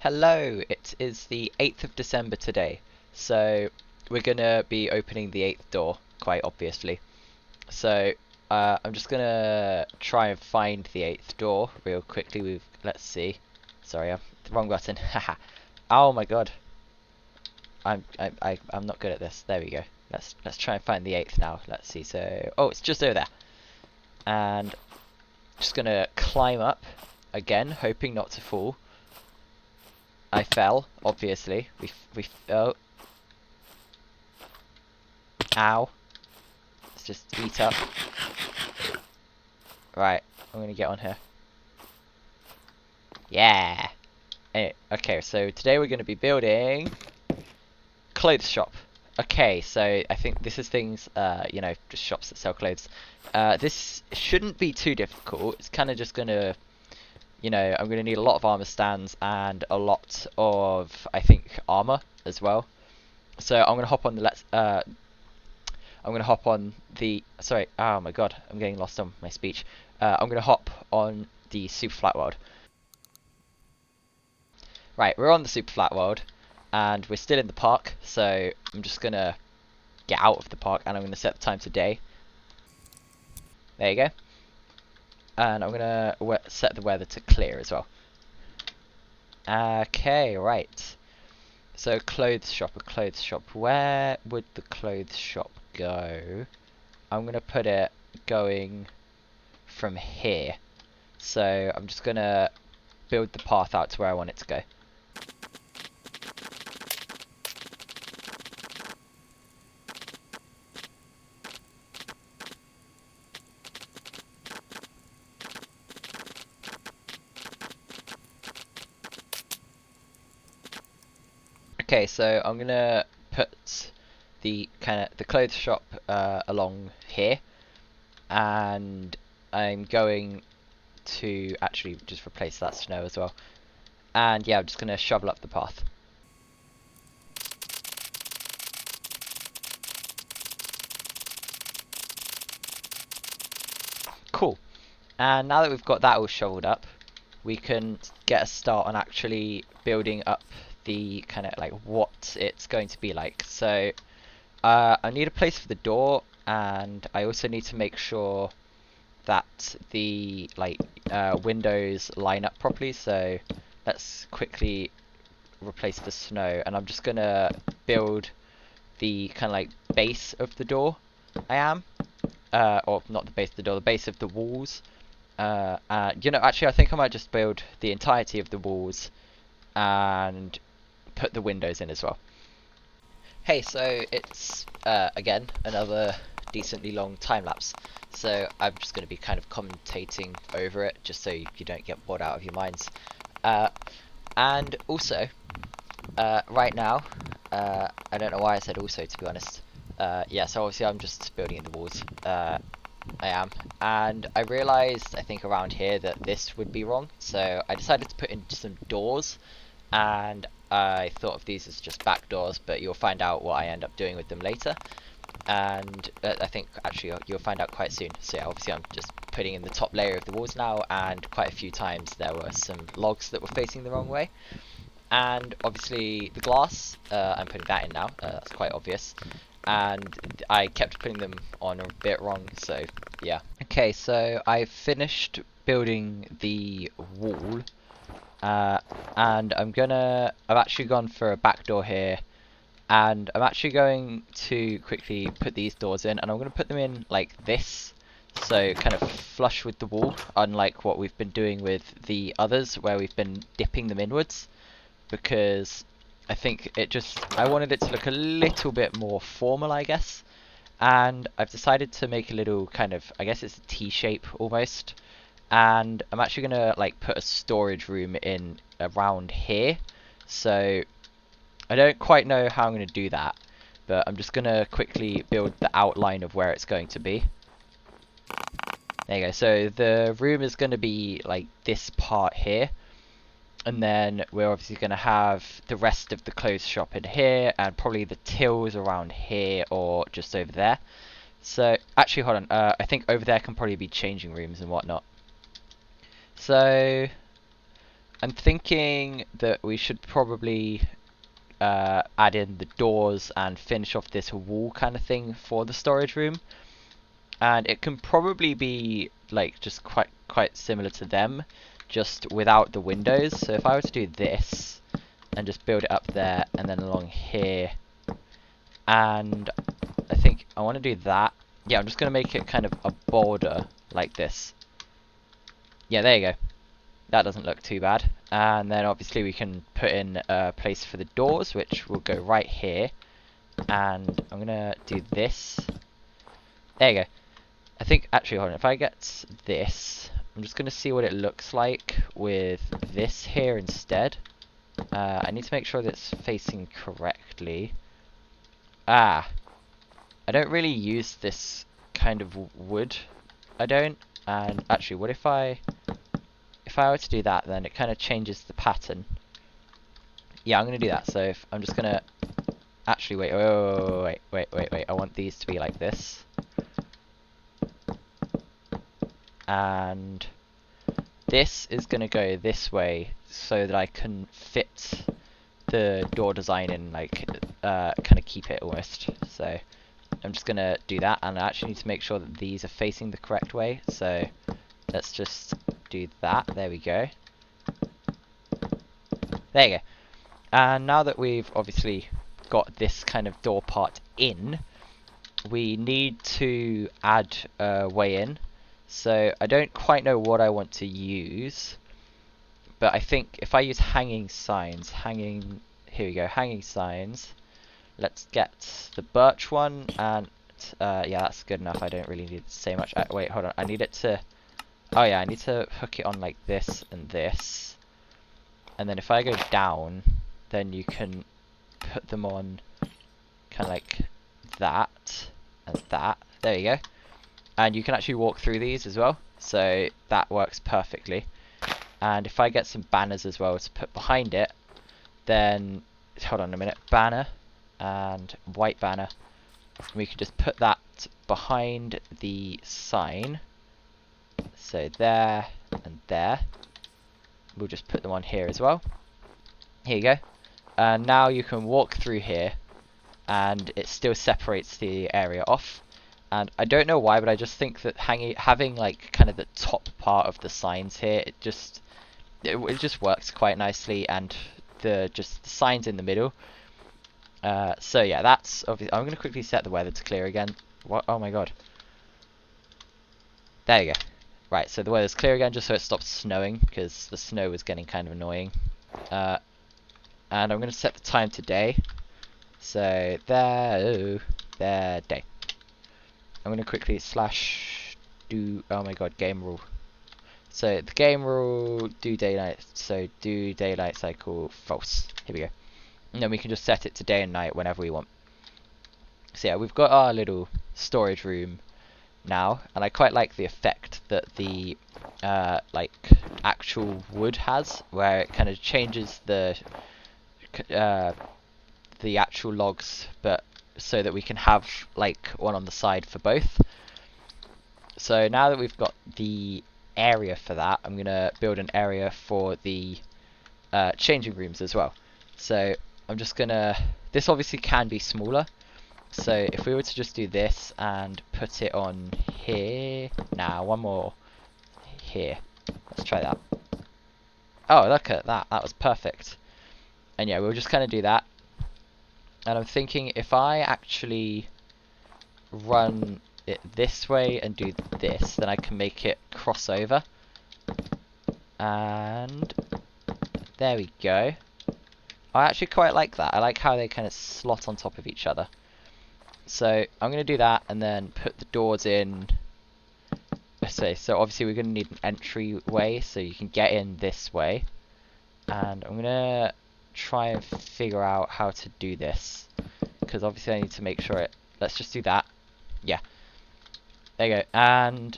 Hello, it is the 8th of December today, so we're gonna be opening the 8th door, quite obviously. So I'm just gonna try and find the 8th door real quickly. Let's see. Sorry, the wrong button. Haha. Oh my god. I'm not good at this. There we go. Let's try and find the 8th now. Let's see. So it's just over there. And just gonna climb up again, hoping not to fall. I fell, obviously. Oh. Ow. Let's just eat up. Right, I'm gonna get on here. Yeah! Anyway, okay, so today we're gonna be building clothes shop. Okay, so I think this is things, just shops that sell clothes. This shouldn't be too difficult. It's kind of just gonna, I'm gonna need a lot of armor stands and a lot of, I think, armor as well. So I'm gonna hop on the sorry, oh my god, I'm getting lost on my speech. I'm gonna hop on the super flat world. Right, we're on the super flat world, and we're still in the park, so I'm just gonna get out of the park, and I'm gonna set the time to day. There you go. And I'm gonna set the weather to clear as well. Okay, right. So a clothes shop. Where would the clothes shop go? I'm gonna put it going from here. So I'm just gonna build the path out to where I want it to go. Okay, so I'm gonna put the clothes shop along here, and I'm going to actually just replace that snow as well. And yeah, I'm just gonna shovel up the path. Cool. And now that we've got that all shoveled up, we can get a start on actually building up the kind of like what it's going to be like. So I need a place for the door, and I also need to make sure that the windows line up properly. So let's quickly replace the snow, and I'm just gonna build the kind of like base of the door. Or not the base of the door, the base of the walls. Actually, I think I might just build the entirety of the walls and put the windows in as well. Hey, so it's again another decently long time lapse. So I'm just going to be kind of commentating over it, just so you don't get bored out of your minds. And also, right now, I don't know why I said also, to be honest. Yeah, so obviously I'm just building in the walls. I am. And I realised, I think around here, that this would be wrong. So I decided to put in some doors. And I thought of these as just back doors, but you'll find out what I end up doing with them later. And I think actually you'll find out quite soon. So yeah, obviously I'm just putting in the top layer of the walls now, and quite a few times there were some logs that were facing the wrong way. And obviously the glass, I'm putting that in now, that's quite obvious. And I kept putting them on a bit wrong, so yeah. Okay, so I finished building the wall, and I've actually gone for a back door here, and I'm actually going to quickly put these doors in, and I'm going to put them in like this, so kind of flush with the wall, unlike what we've been doing with the others, where we've been dipping them inwards, because I think I wanted it to look a little bit more formal, I guess. And I've decided to make a little kind of, I guess it's a T shape almost. And I'm actually gonna put a storage room in around here. So I don't quite know how I'm gonna do that, but I'm just gonna quickly build the outline of where it's going to be. There you go. So the room is gonna be like this part here. And then we're obviously going to have the rest of the clothes shop in here, and probably the tills around here or just over there. So, actually, hold on. I think over there can probably be changing rooms and whatnot. So, I'm thinking that we should probably add in the doors and finish off this wall kind of thing for the storage room. And it can probably be like just quite similar to them, just without the windows. So if I were to do this and just build it up there and then along here, and I think I want to do that. Yeah, I'm just going to make it kind of a border like this. Yeah, there you go. That doesn't look too bad. And then obviously we can put in a place for the doors, which will go right here. And I'm going to do this. There you go. I think, actually, hold on. If I get this, I'm just going to see what it looks like with this here instead. I need to make sure that it's facing correctly. Ah, I don't really use this kind of wood. I don't. And actually, what if I were to do that, then it kind of changes the pattern. Yeah, I'm going to do that. So if I'm just going to actually wait. I want these to be like this. And this is going to go this way so that I can fit the door design in, like kind of keep it almost. So I'm just going to do that, and I actually need to make sure that these are facing the correct way. So let's just do that. There we go. There you go. And now that we've obviously got this kind of door part in, we need to add a way in. So I don't quite know what I want to use, but I think if I use hanging signs, here we go, hanging signs. Let's get the birch one, and yeah, that's good enough. I don't really need to say much. Wait, hold on. I need it to, oh yeah, I need to hook it on like this and this. And then if I go down, then you can put them on kind of like that and that. There you go. And you can actually walk through these as well, so that works perfectly. And if I get some banners as well to put behind it, then, hold on a minute, banner and white banner, we can just put that behind the sign. So there and there. We'll just put them on here as well. Here you go. And now you can walk through here, and it still separates the area off. And I don't know why, but I just think that having like kind of the top part of the signs here, it just works quite nicely, and the signs in the middle. So yeah, that's obviously. I'm going to quickly set the weather to clear again. What? Oh my god. There you go. Right, so the weather's clear again, just so it stops snowing, because the snow was getting kind of annoying. And I'm going to set the time to day. So there, day. I'm going to quickly do, oh my god, game rule. So the game rule, do daylight, so do daylight cycle false. Here we go. And then we can just set it to day and night whenever we want. So yeah, we've got our little storage room now, and I quite like the effect that the like actual wood has, where it kind of changes the actual logs, but so that we can have like one on the side for both. So now that we've got the area for that, I'm gonna build an area for the changing rooms as well. So I'm just gonna, this obviously can be smaller, so if we were to just do this and put it on here, one more here, let's try that. Oh, look at that, that was perfect. And yeah, we'll just kind of do that. And I'm thinking if I actually run it this way and do this, then I can make it cross over. And there we go. I actually quite like that. I like how they kind of slot on top of each other. So I'm going to do that and then put the doors in. So obviously we're going to need an entryway so you can get in this way. And I'm going to try and figure out how to do this, because obviously I need to make sure it, let's just do that. Yeah, there you go. And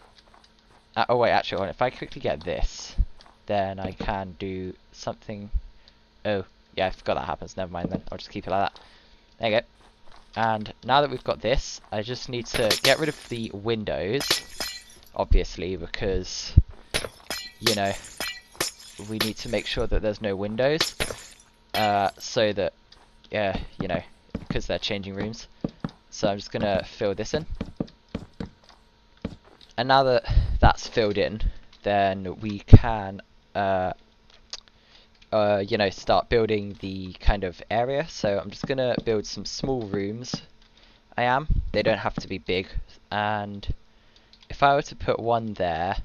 oh wait, actually if I quickly get this, then I can do something. Oh yeah, I forgot that happens, never mind then, I'll just keep it like that. There you go. And now that we've got this, I just need to get rid of the windows, obviously, because, you know, we need to make sure that there's no windows, so that, you know, because they're changing rooms. So I'm just gonna fill this in. And now that that's filled in, then we can, you know, start building the kind of area. So I'm just gonna build some small rooms. They don't have to be big. And if I were to put one there,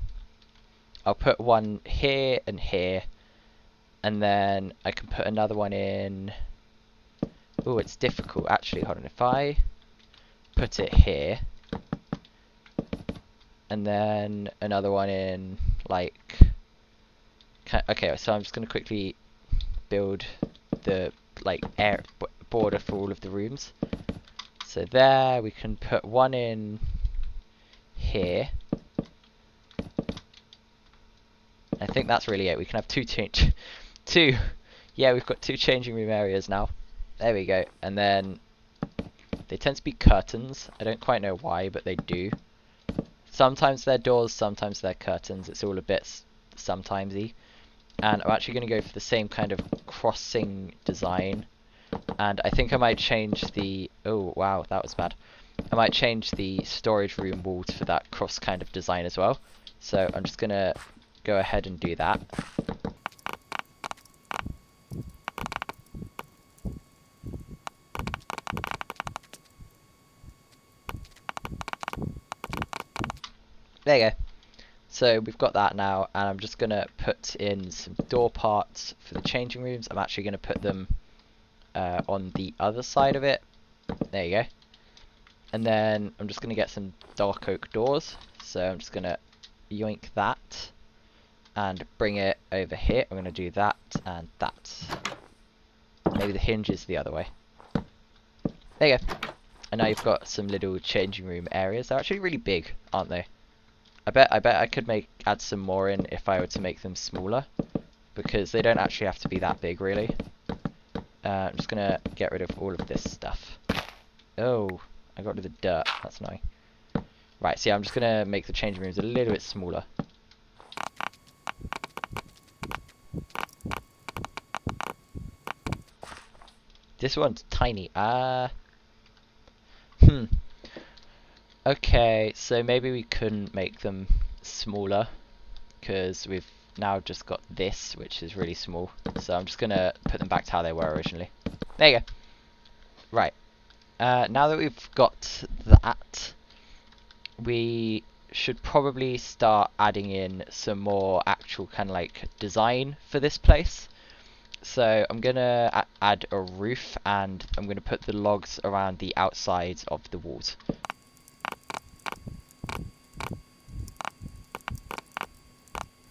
I'll put one here and here. And then I can put another one in. Oh, it's difficult actually. Hold on. If I put it here, and then another one in, like. Okay, so I'm just gonna quickly build the border for all of the rooms. So there, we can put one in here. I think that's really it. We can have two. Yeah, we've got two changing room areas now. There we go. And then they tend to be curtains. I don't quite know why, but they do. Sometimes they're doors, sometimes they're curtains. It's all a bit sometimesy. And I'm actually going to go for the same kind of crossing design. And I think I might change the... Oh, wow, that was bad. I might change the storage room walls for that cross kind of design as well. So I'm just going to go ahead and do that. There you go. So we've got that now, and I'm just going to put in some door parts for the changing rooms. I'm actually going to put them on the other side of it. There you go. And then I'm just going to get some dark oak doors. So I'm just going to yoink that and bring it over here. I'm going to do that and that. Maybe the hinge is the other way. There you go. And now you've got some little changing room areas. They're actually really big, aren't they? I bet I could add some more in if I were to make them smaller, because they don't actually have to be that big, really. I'm just gonna get rid of all of this stuff. Oh, I got rid of the dirt. That's annoying. Right, so yeah, I'm just gonna make the changing rooms a little bit smaller. This one's tiny. Okay, so maybe we couldn't make them smaller, because we've now just got this, which is really small. So I'm just gonna put them back to how they were originally. There you go. Right. Now that we've got that, we should probably start adding in some more actual kind of like design for this place. So I'm gonna add a roof, and I'm gonna put the logs around the outsides of the walls.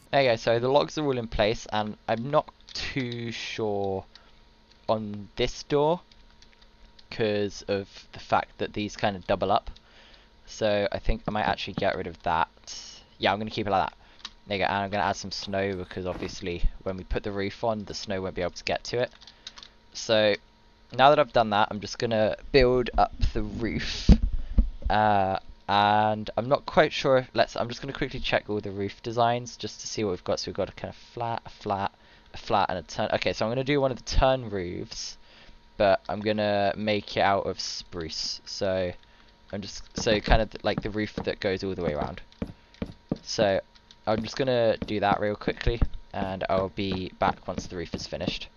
There you go, so the logs are all in place, and I'm not too sure on this door because of the fact that these kind of double up. So I think I might actually get rid of that. Yeah, I'm going to keep it like that. There you go, and I'm going to add some snow because obviously when we put the roof on, the snow won't be able to get to it. So now that I've done that, I'm just going to build up the roof. And I'm not quite sure if, I'm just going to quickly check all the roof designs just to see what we've got. So we've got a kind of flat, a flat, a flat, and a turn. Okay, so I'm going to do one of the turn roofs, but I'm going to make it out of spruce. So so kind of like the roof that goes all the way around. So I'm just going to do that real quickly, and I'll be back once the roof is finished.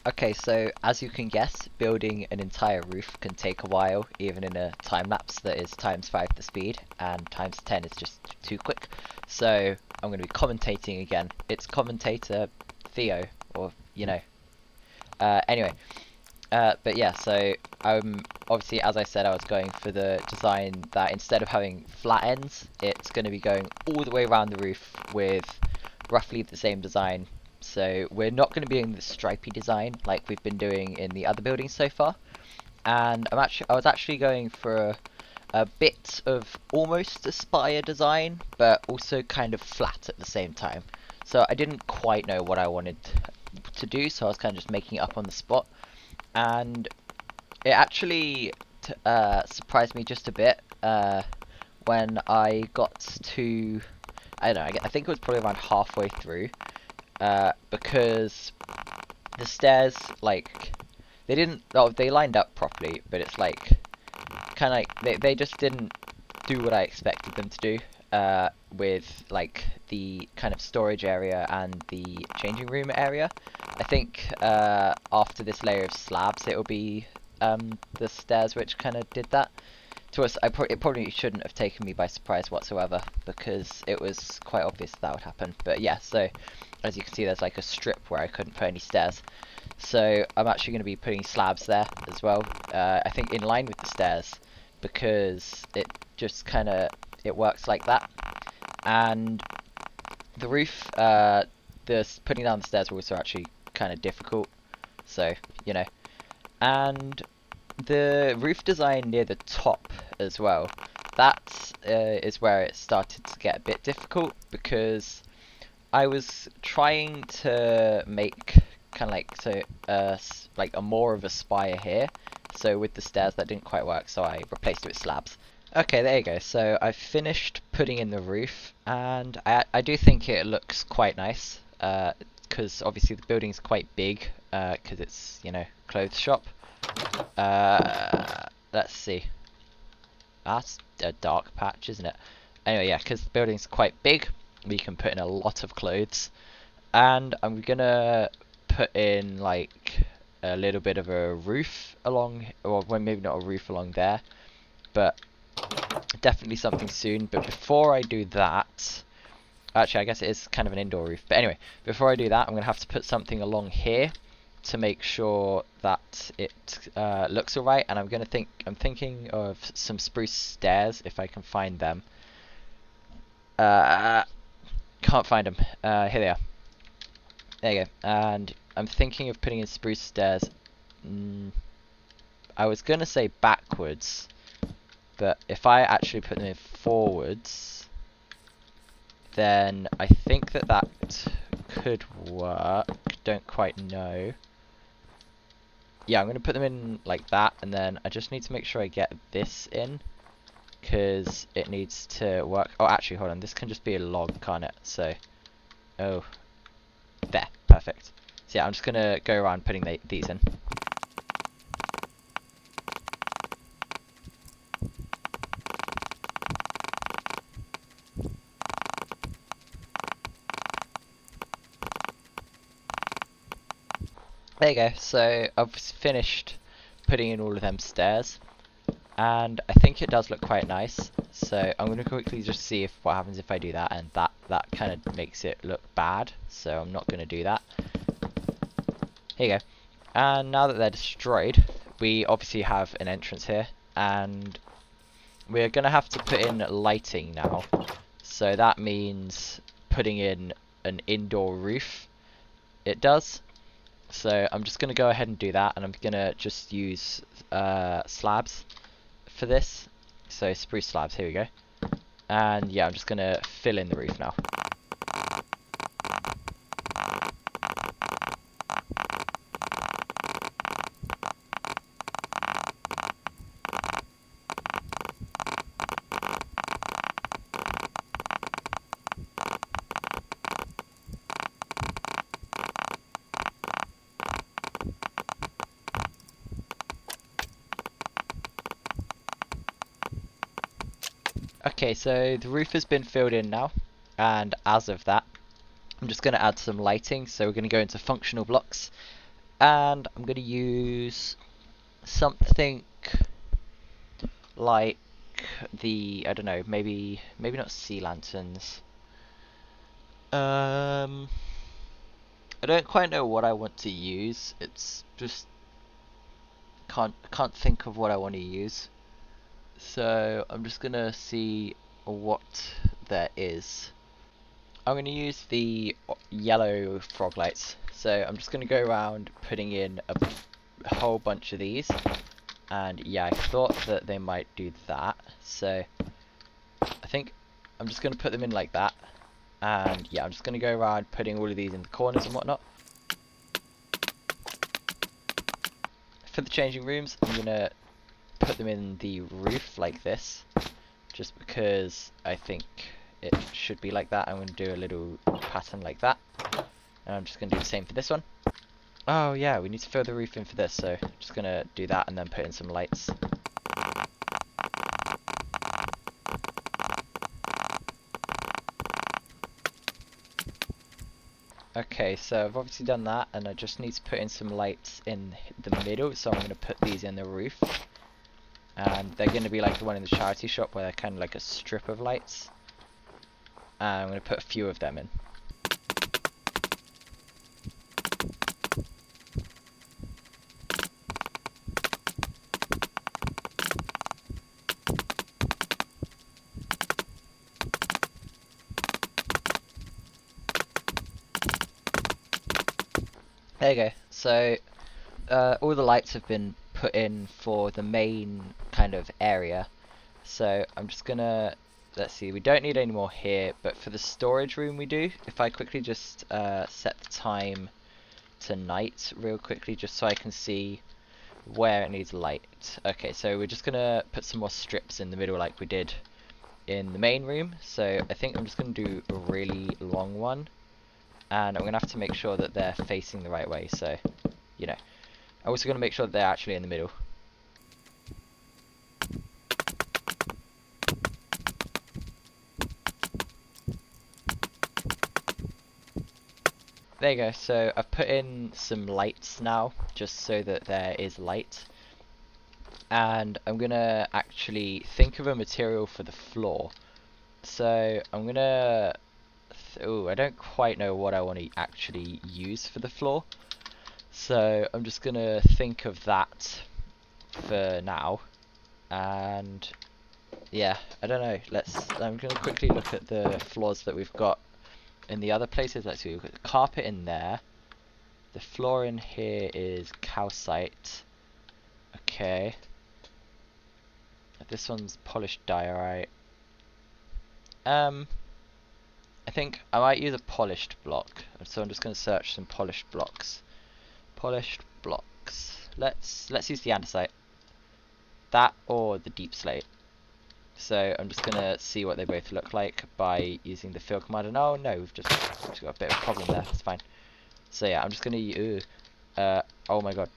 Okay, so as you can guess, building an entire roof can take a while, even in a time lapse that is ×5 the speed, and ×10 is just too quick. So I'm going to be commentating again. It's commentator Theo, or you know. Anyway, but yeah, so obviously, as I said, I was going for the design that instead of having flat ends, it's going to be going all the way around the roof with roughly the same design. So we're not going to be doing the stripy design like we've been doing in the other buildings so far. And I was actually going for a bit of almost a spire design, but also kind of flat at the same time. So I didn't quite know what I wanted to do, so I was kind of just making it up on the spot. And it actually surprised me just a bit when I got to I don't know, I think it was probably around halfway through, because the stairs, like, they didn't, oh, they lined up properly, but it's like, kind of like, they just didn't do what I expected them to do, with, like, the kind of storage area and the changing room area. I think, after this layer of slabs, it will be, the stairs which kind of did that. To us, it probably shouldn't have taken me by surprise whatsoever, because it was quite obvious that would happen. But yeah, so as you can see, there's like a strip where I couldn't put any stairs. So I'm actually going to be putting slabs there as well. I think in line with the stairs, because it just kind of, it works like that. And the roof, putting down the stairs was also actually kind of difficult. So, you know. And the roof design near the top as well, that is where it started to get a bit difficult, because I was trying to make kind of like, so like a more of a spire here, so with the stairs that didn't quite work, so I replaced it with slabs. Okay, there you go. So I've finished putting in the roof, and I do think it looks quite nice, because obviously the building's quite big, because it's, you know, clothes shop. Let's see. That's a dark patch, isn't it? Anyway, yeah, because the building's quite big, we can put in a lot of clothes. And I'm gonna put in, like, a little bit of a roof along, or well, maybe not a roof along there, but definitely something soon. But before I do that, actually, I guess it is kind of an indoor roof. But anyway, before I do that, I'm gonna have to put something along here to make sure that it looks alright, and I'm thinking of some spruce stairs if I can find them. Can't find them. Here they are. There you go. And I'm thinking of putting in spruce stairs. I was gonna say backwards, but if I actually put them in forwards, then I think that could work. Don't quite know. Yeah, I'm going to put them in like that, and then I just need to make sure I get this in, because it needs to work. Oh, actually, hold on. This can just be a log, can't it? So, oh, there. Perfect. So yeah, I'm just going to go around putting these in. There you go. So I've finished putting in all of them stairs, and I think it does look quite nice. So I'm going to quickly just see what happens if I do that, and that kind of makes it look bad, so I'm not going to do that. Here you go. And now that they're destroyed, we obviously have an entrance here, and we're going to have to put in lighting now. So that means putting in an indoor roof. It does. So I'm just going to go ahead and do that, and I'm going to just use slabs for this. So spruce slabs, here we go. And yeah, I'm just going to fill in the roof now. Okay, so the roof has been filled in now, and as of that, I'm just going to add some lighting. So we're going to go into functional blocks, and I'm going to use something like I don't know, maybe not sea lanterns. I don't quite know what I want to use. It's just can't think of what I want to use. So I'm just gonna see what there is. I'm gonna use the yellow frog lights. So I'm just gonna go around putting in a whole bunch of these. And yeah, I thought that they might do that. So I think I'm just gonna put them in like that. And yeah, I'm just gonna go around putting all of these in the corners and whatnot. For the changing rooms, I'm gonna put them in the roof like this, just because I think it should be like that. I'm going to do a little pattern like that. And I'm just going to do the same for this one. Oh yeah, we need to fill the roof in for this, so I'm just going to do that and then put in some lights. Okay, so I've obviously done that, and I just need to put in some lights in the middle, so I'm going to put these in the roof. And they're going to be like the one in the charity shop, where they're kind of like a strip of lights. And I'm going to put a few of them in. There you go. So all the lights have been put in for the main kind of area. So I'm just gonna, let's see, we don't need any more here, but for the storage room we do. If I quickly just set the time to night real quickly, just so I can see where it needs light. Okay, so we're just gonna put some more strips in the middle like we did in the main room. So I think I'm just gonna do a really long one. And I'm going to have to make sure that they're facing the right way, so, you know. I'm also going to make sure that they're actually in the middle. There you go, so I've put in some lights now, just so that there is light. And I'm going to actually think of a material for the floor. So I'm going to... Oh, I don't quite know what I want to actually use for the floor. So I'm just going to think of that for now. And yeah, I don't know. I'm going to quickly look at the floors that we've got in the other places. Let's see, we've got the carpet in there. The floor in here is calcite. Okay. This one's polished diorite. I think I might use a polished block, so I'm just going to search some polished blocks. Polished blocks. Let's use the andesite. That or the deep slate. So I'm just going to see what they both look like by using the fill command. And oh no, we've just got a bit of a problem there. It's fine. So yeah, I'm just going to oh my god.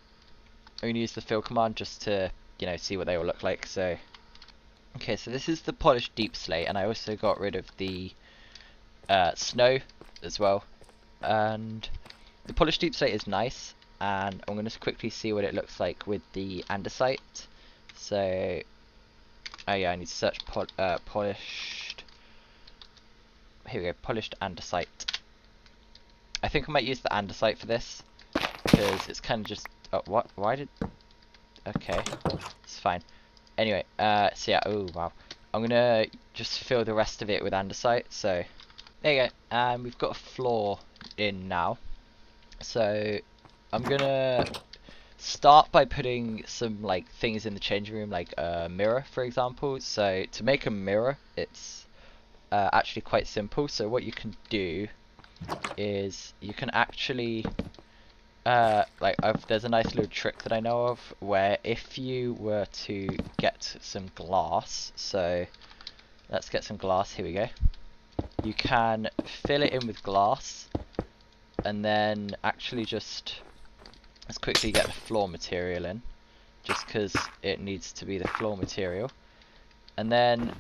I'm going to use the fill command just to, you know, see what they all look like. So okay, so this is the polished deep slate, and I also got rid of the snow as well. And the polished deep slate is nice, and I'm going to quickly see what it looks like with the andesite. So oh yeah, I need to search polished. Here we go, polished andesite. I think I might use the andesite for this, because it's kind of just... Oh, what? Why did... Okay, it's fine. Anyway, so yeah, oh wow. I'm gonna just fill the rest of it with andesite, so... There you go, and we've got a floor in now. So, I'm gonna start by putting some like things in the changing room, like a mirror, for example. So, to make a mirror, it's actually quite simple. So, what you can do is you can actually... there's a nice little trick that I know of, where if you were to get some glass, so let's get some glass, here we go. You can fill it in with glass, and then actually just, let's quickly get the floor material in, just because it needs to be the floor material. And then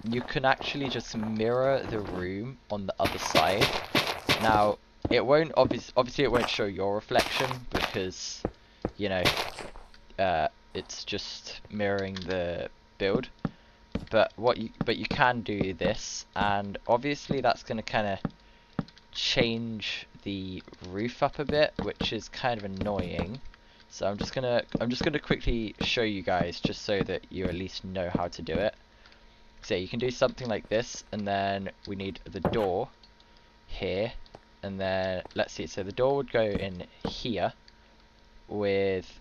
you can actually just mirror the room on the other side. Now, it won't obviously it won't show your reflection, because you know it's just mirroring the build. But you can do this, and obviously that's going to kind of change the roof up a bit, which is kind of annoying. So I'm just gonna quickly show you guys, just so that you at least know how to do it. So you can do something like this, and then we need the door here. And then, let's see, so the door would go in here with,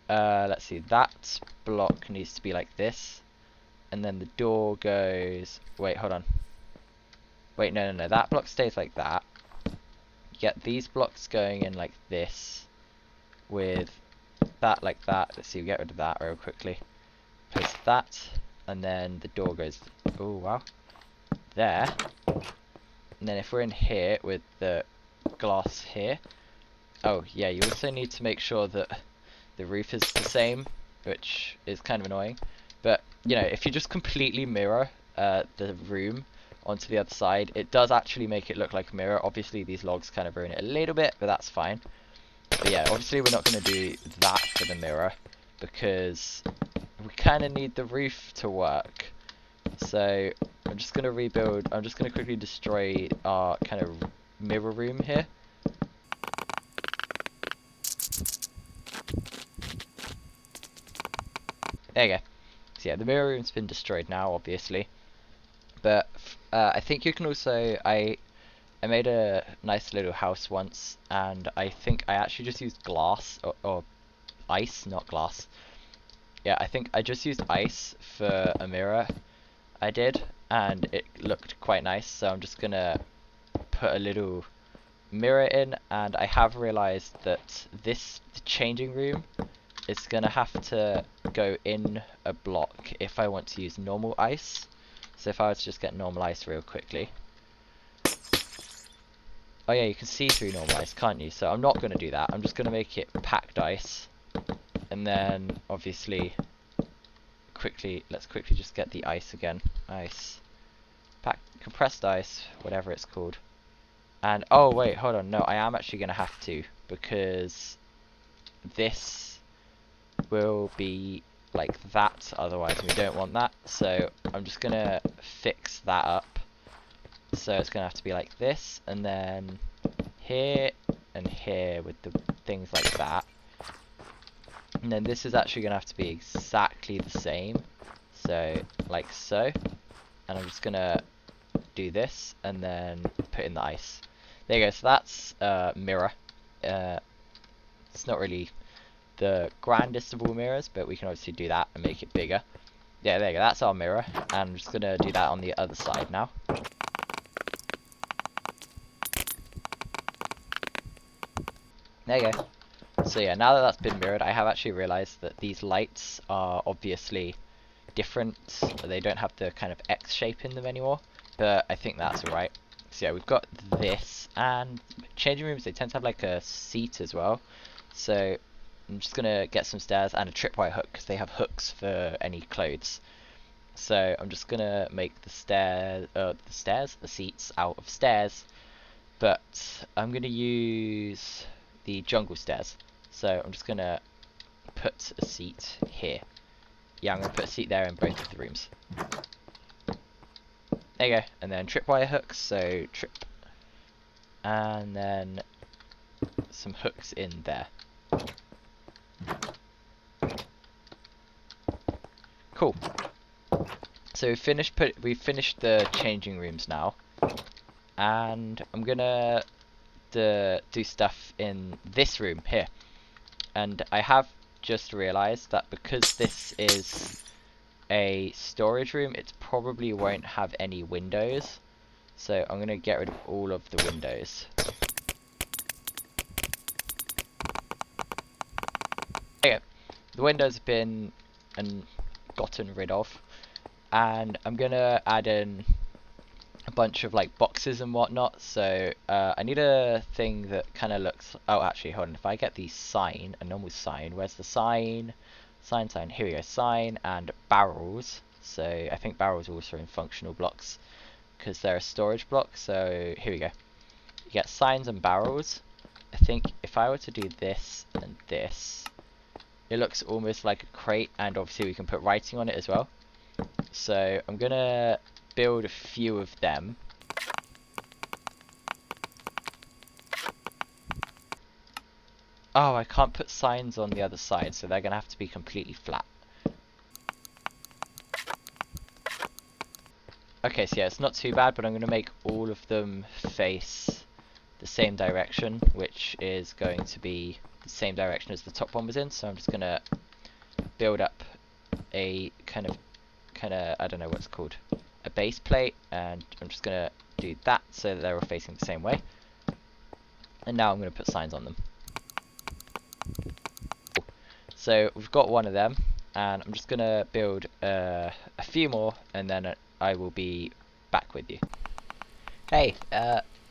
let's see, that block needs to be like this. And then the door goes, wait, hold on. Wait, no, that block stays like that. You get these blocks going in like this, with that like that. Let's see, we get rid of that real quickly. Place that, and then the door goes, oh wow. there. And then if we're in here with the glass here, oh yeah, you also need to make sure that the roof is the same, which is kind of annoying. But, you know, if you just completely mirror the room onto the other side, it does actually make it look like a mirror. Obviously, these logs kind of ruin it a little bit, but that's fine. But yeah, obviously we're not going to do that for the mirror, because we kind of need the roof to work. So I'm just going to rebuild, I'm just going to quickly destroy our kind of mirror room here. There you go. So yeah, the mirror room's been destroyed now, obviously. But I think you can also, I made a nice little house once, and I think I actually just used glass, or ice, not glass. Yeah, I think I just used ice for a mirror, I did, and it looked quite nice, so I'm just gonna put a little mirror in, and I have realized that this changing room is gonna have to go in a block if I want to use normal ice. So if I were to just get normal ice real quickly. Oh yeah, you can see through normal ice, can't you? So I'm not going to do that. I'm just going to make it packed ice. And then, obviously, let's quickly just get the ice again. Ice. Compressed ice, whatever it's called. And, oh wait, hold on. No, I am actually going to have to, because this will be like that, otherwise we don't want that. So I'm just going to fix that up. So it's going to have to be like this, and then here and here with the things like that. And then this is actually going to have to be exactly the same. So, like so. And I'm just going to do this, and then put in the ice. There you go, so that's mirror. It's not really the grandest of all mirrors, but we can obviously do that and make it bigger. Yeah, there you go, that's our mirror. And I'm just going to do that on the other side now. There you go. So yeah, now that that's been mirrored, I have actually realized that these lights are obviously different. They don't have the kind of X shape in them anymore, but I think that's alright. So yeah, we've got this, and changing rooms, they tend to have like a seat as well. So I'm just gonna get some stairs and a tripwire hook, because they have hooks for any clothes. So I'm just gonna make the seats out of stairs, but I'm gonna use the jungle stairs. So I'm just gonna put a seat here. Yeah, I'm gonna put a seat there in both of the rooms. There you go. And then tripwire hooks, so trip. And then some hooks in there. Cool. So we've finished the changing rooms now. And I'm gonna do stuff in this room here. And I have just realized that because this is a storage room, it probably won't have any windows. So I'm going to get rid of all of the windows. Okay, the windows have been gotten rid of. And I'm going to add in a bunch of like boxes and whatnot. So I need a thing that kind of looks, oh actually hold on, if I get the sign, a normal sign, where's the sign? Sign, here we go, sign and barrels. So I think barrels are also in functional blocks because they're a storage block. So here we go, you get signs and barrels. I think if I were to do this and this, it looks almost like a crate, and obviously we can put writing on it as well. So I'm gonna build a few of them. Oh, I can't put signs on the other side, so they're gonna have to be completely flat. Okay, so yeah, it's not too bad, but I'm gonna make all of them face the same direction, which is going to be the same direction as the top one was in. So I'm just gonna build up a kind of I don't know what it's called, a base plate, and I'm just gonna do that so that they're all facing the same way. And now I'm gonna put signs on them. So we've got one of them, and I'm just gonna build a few more, and then I will be back with you. Hey,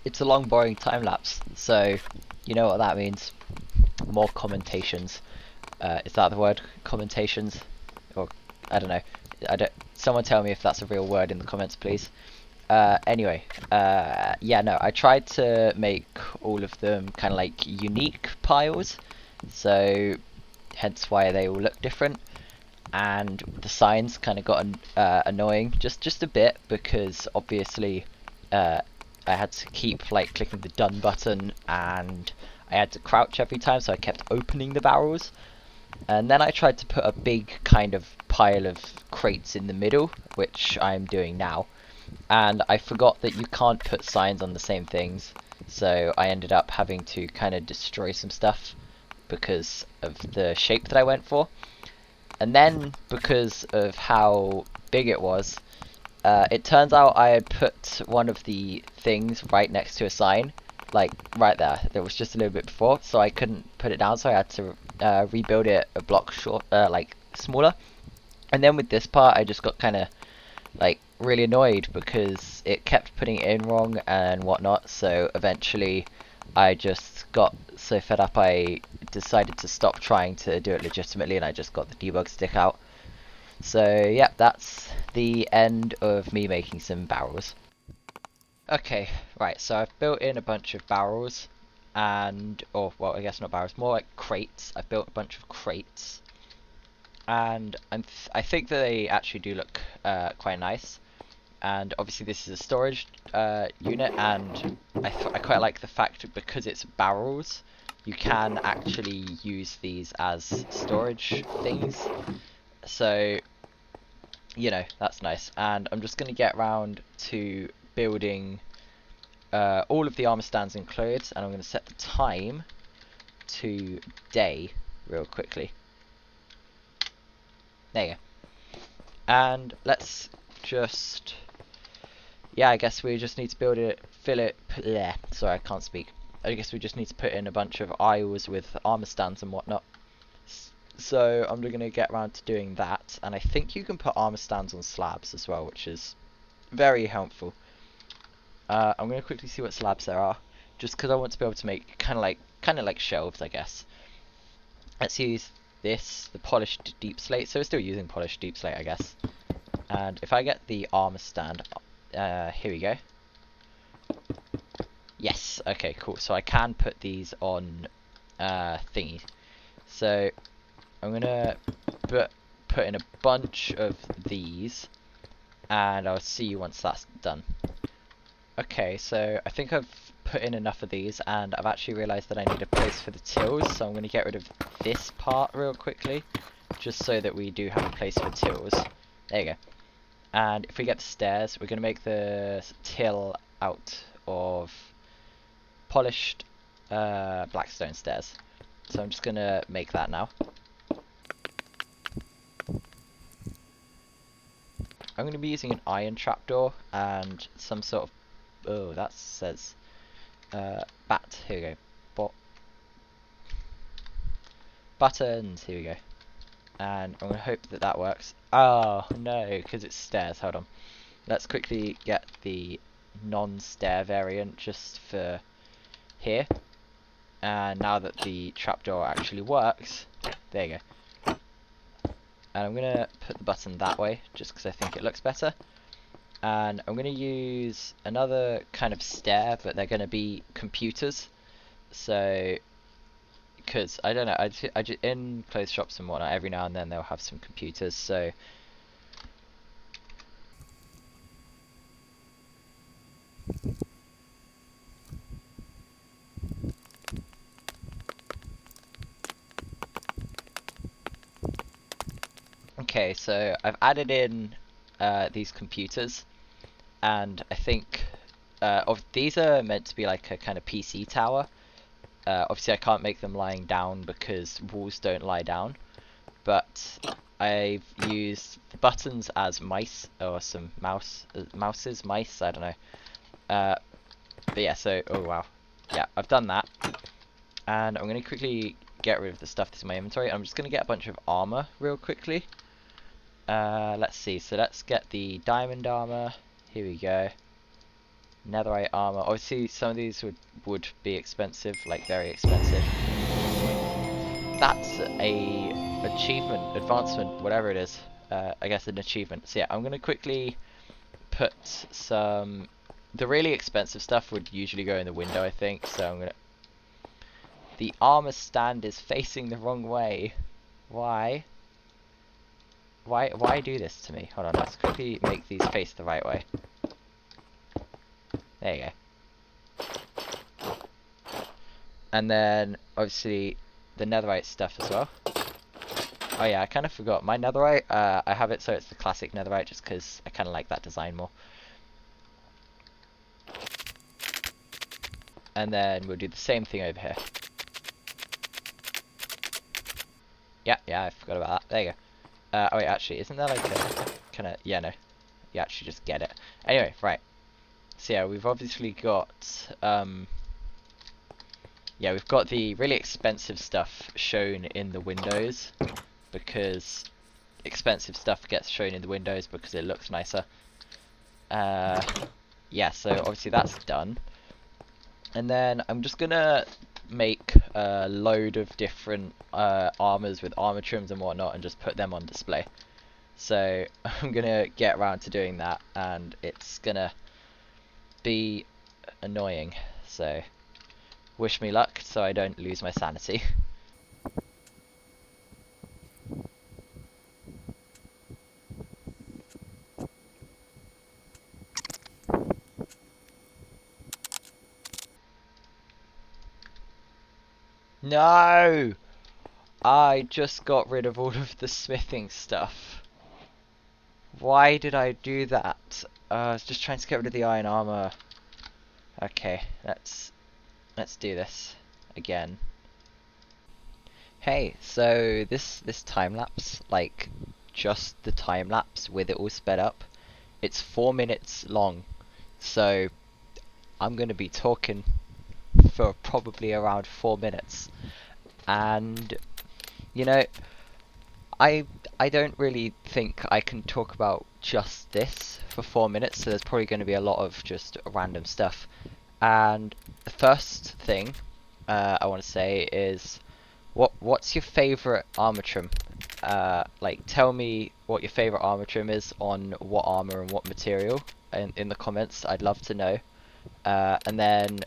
it's a long boring time lapse, so you know what that means. More commentations. Is that the word? Commentations? Or, I don't know. Someone tell me if that's a real word in the comments, please. Anyway, yeah, no, I tried to make all of them kind of like unique piles, so hence why they all look different. And the signs kind of got annoying just a bit, because obviously I had to keep like clicking the done button, and I had to crouch every time, so I kept opening the barrels. And then I tried to put a big kind of pile of crates in the middle, which I'm doing now, and I forgot that you can't put signs on the same things, so I ended up having to kind of destroy some stuff because of the shape that I went for. And then, because of how big it was, it turns out I had put one of the things right next to a sign, like right there. There was just a little bit before, so I couldn't put it down, so I had to rebuild it a block short, like smaller. And then with this part, I just got kind of like really annoyed because it kept putting it in wrong and whatnot. So eventually, I just got so fed up, I decided to stop trying to do it legitimately, and I just got the debug stick out. So yeah, that's the end of me making some barrels. Okay, right, so I've built in a bunch of barrels, and, or well, I guess not barrels, more like crates. I've built a bunch of crates, and I think that they actually do look quite nice. And obviously this is a storage unit, and I quite like the fact that because it's barrels, you can actually use these as storage things. So, you know, that's nice. And I'm just going to get around to building all of the armor stands and clothes, and I'm going to set the time to day real quickly. There you go. And let's just... yeah, I guess we just need to build it, yeah, sorry, I can't speak. I guess we just need to put in a bunch of aisles with armor stands and whatnot. So I'm going to get around to doing that, and I think you can put armor stands on slabs as well, which is very helpful. I'm going to quickly see what slabs there are, just because I want to be able to make kind of like shelves, I guess. Let's use this, the polished deep slate. So we're still using polished deep slate, I guess. And if I get the armor stand, here we go. Yes, okay, cool. So I can put these on thingy. So I'm gonna put in a bunch of these, and I'll see you once that's done. Okay, so I think I've put in enough of these, and I've actually realised that I need a place for the tills, so I'm going to get rid of this part real quickly, just so that we do have a place for tills. There you go. And if we get the stairs, we're going to make the till out of polished blackstone stairs. So I'm just going to make that now. I'm going to be using an iron trapdoor and some sort of... oh, that says... bat. Here we go. Buttons. Here we go. And I'm going to hope that that works. Oh, no, because it's stairs. Hold on. Let's quickly get the non-stair variant just for here. And now that the trapdoor actually works, there you go. And I'm going to put the button that way, just because I think it looks better. And I'm going to use another kind of stair, but they're going to be computers. So, because, I don't know, in clothes shops and whatnot, every now and then they'll have some computers, so... okay, so I've added in these computers, and I think these are meant to be like a kind of PC tower. Obviously I can't make them lying down because walls don't lie down, but I've used the buttons as mice, or some mice, I don't know. But yeah, so, oh wow. Yeah, I've done that, and I'm going to quickly get rid of the stuff that's in my inventory. I'm just going to get a bunch of armor real quickly. Let's see, so let's get the diamond armor. Here we go. Netherite armor. Obviously, some of these would be expensive, like very expensive. That's a achievement, advancement, whatever it is. I guess an achievement. So yeah, I'm gonna quickly put some. The really expensive stuff would usually go in the window, I think. So I'm gonna. The armor stand is facing the wrong way. Why? Why do this to me? Hold on, let's quickly make these face the right way. There you go. And then, obviously, the netherite stuff as well. Oh yeah, I kind of forgot. My netherite, I have it so it's the classic netherite just because I kind of like that design more. And then we'll do the same thing over here. Yeah, I forgot about that. There you go. Oh wait, actually, isn't that like a kind of... Yeah, no. You actually just get it. Anyway, right. So yeah, we've obviously got... yeah, we've got the really expensive stuff shown in the windows, because expensive stuff gets shown in the windows because it looks nicer. Yeah, so obviously that's done. And then I'm just gonna make a load of different armors with armor trims and whatnot and just put them on display. So I'm gonna get around to doing that, and it's gonna be annoying. So wish me luck so I don't lose my sanity. No! I just got rid of all of the smithing stuff. Why did I do that? I was just trying to get rid of the iron armor. Okay, let's do this again. Hey, so this time lapse, like just the time lapse with it all sped up, it's 4 minutes long. So I'm gonna be talking for probably around 4 minutes, and you know, I don't really think I can talk about just this for 4 minutes, so there's probably going to be a lot of just random stuff. And the first thing I want to say is, what's your favorite armor trim? Like, tell me what your favorite armor trim is on what armor and what material in the comments. I'd love to know. And then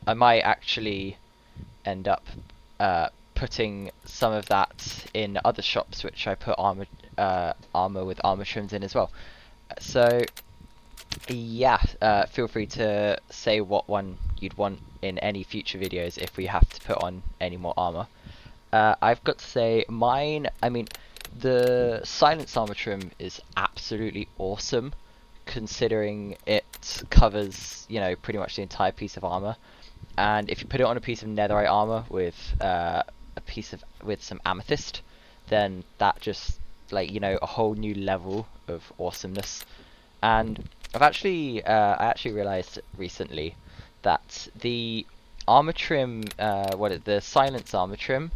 I might actually end up putting some of that in other shops, which I put armor with armor trims in as well. So yeah, feel free to say what one you'd want in any future videos if we have to put on any more armor. I've got to say mine, I mean, the silence armor trim is absolutely awesome, considering it covers, you know, pretty much the entire piece of armor. And if you put it on a piece of netherite armor with with some amethyst, then that just, like, you know, a whole new level of awesomeness. And I actually realized recently that the armor trim, the silence armor trim,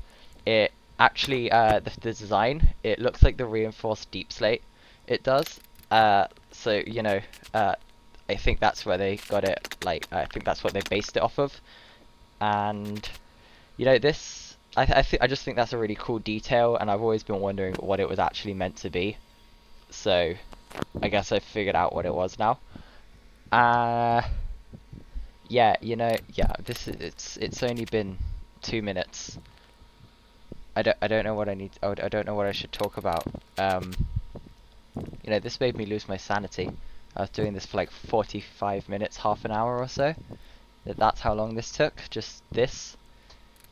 it actually the design, it looks like the reinforced deep slate it does. So you know, I think that's where they got it. Like, I think that's what they based it off of. And you know, this, I just think that's a really cool detail, and I've always been wondering what it was actually meant to be. So I guess I figured out what it was now. Yeah, you know, yeah, it's only been 2 minutes. I don't know what I need. I don't know what I should talk about. You know, this made me lose my sanity. I was doing this for like 45 minutes, half an hour or so. That's how long this took, just this.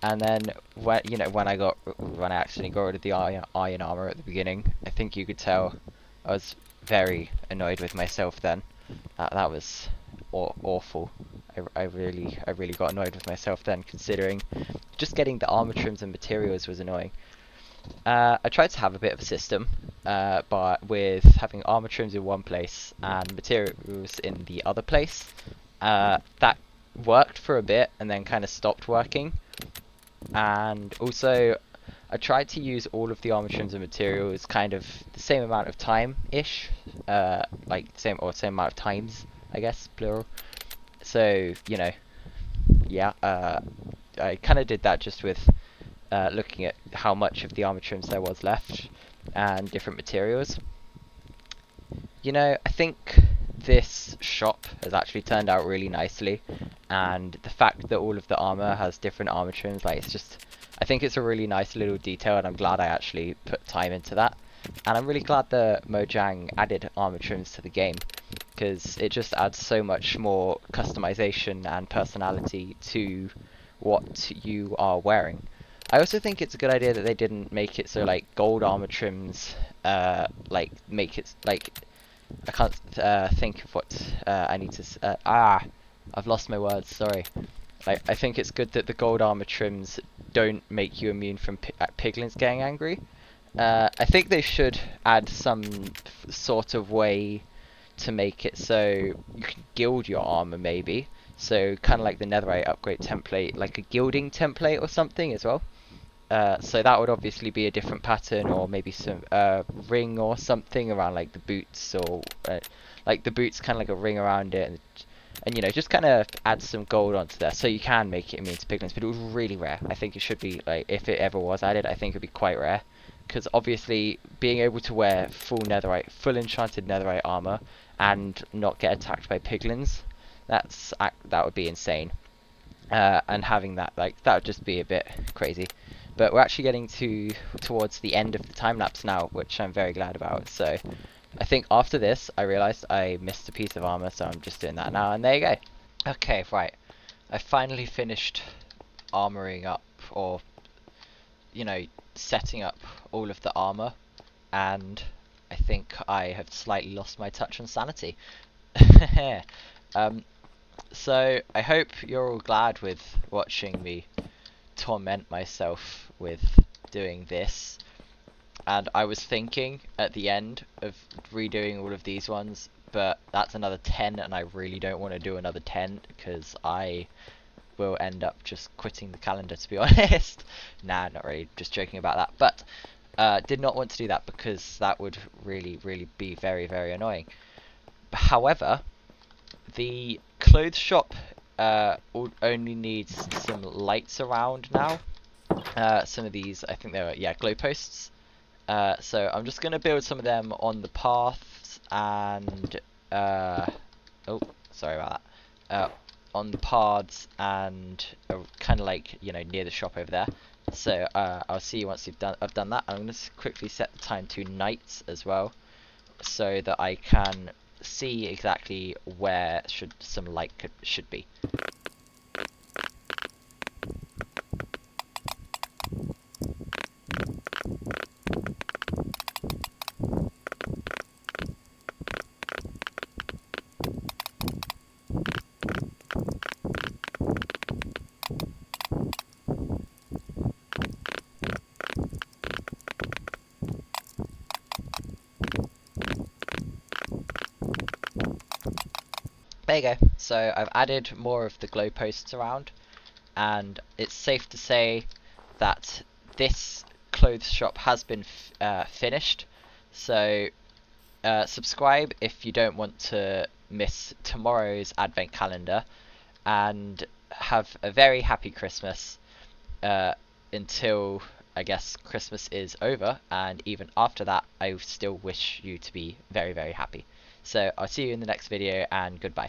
And then when when I actually got rid of the iron armor at the beginning, I think you could tell I was very annoyed with myself then. That was awful. I really got annoyed with myself then, considering just getting the armor trims and materials was annoying. I tried to have a bit of a system, but with having armor trims in one place and materials in the other place, that worked for a bit and then kind of stopped working. And also, I tried to use all of the armor trims and materials kind of the same amount of time-ish, like same amount of times, I guess, plural. So, you know, yeah, I kind of did that just with looking at how much of the armor trims there was left and different materials. You know, I think this shop has actually turned out really nicely, and the fact that all of the armor has different armor trims, like, it's just, I think it's a really nice little detail, and I'm glad I actually put time into that. And I'm really glad that Mojang added armor trims to the game, because it just adds so much more customization and personality to what you are wearing. I also think it's a good idea that they didn't make it so like gold armor trims, like make it like I can't think of what I need to. I've lost my words. Sorry. Like, I think it's good that the gold armor trims don't make you immune from piglins getting angry. I think they should add some sort of way to make it so you can gild your armor, maybe. So kind of like the netherite upgrade template, like a gilding template or something as well. So that would obviously be a different pattern, or maybe some ring or something around like the boots, or like the boots kind of like a ring around it, and you know, just kind of add some gold onto there so you can make it immune to piglins. But it was really rare. I think it should be, like, if it ever was added, I think it would be quite rare, because obviously being able to wear full enchanted netherite armor and not get attacked by piglins, that would be insane. And having that, like, that would just be a bit crazy. But we're actually getting towards the end of the time lapse now, which I'm very glad about. So I think after this, I realized I missed a piece of armor, so I'm just doing that now, and there you go. Okay, right. I finally finished armoring up, or, you know, setting up all of the armor, and I think I have slightly lost my touch on sanity. So I hope you're all glad with watching me torment myself with doing this. And I was thinking at the end of redoing all of these ones, but that's another 10, and I really don't want to do another 10 because I will end up just quitting the calendar, to be honest. Nah, not really, just joking about that. But did not want to do that because that would really, really be very, very annoying. However, the clothes shop only needs some lights around now. Some of these, I think they were, yeah, glow posts. So I'm just going to build some of them on the paths and, oh, sorry about that, on the paths and kind of like, you know, near the shop over there. So I'll see you once I've done that. I'm going to quickly set the time to night as well, so that I can see exactly where some light should be. There you go. So I've added more of the glow posts around, and it's safe to say that this clothes shop has been finished. So subscribe if you don't want to miss tomorrow's advent calendar, and have a very happy Christmas until, I guess, Christmas is over, and even after that I still wish you to be very, very happy. So I'll see you in the next video, and goodbye.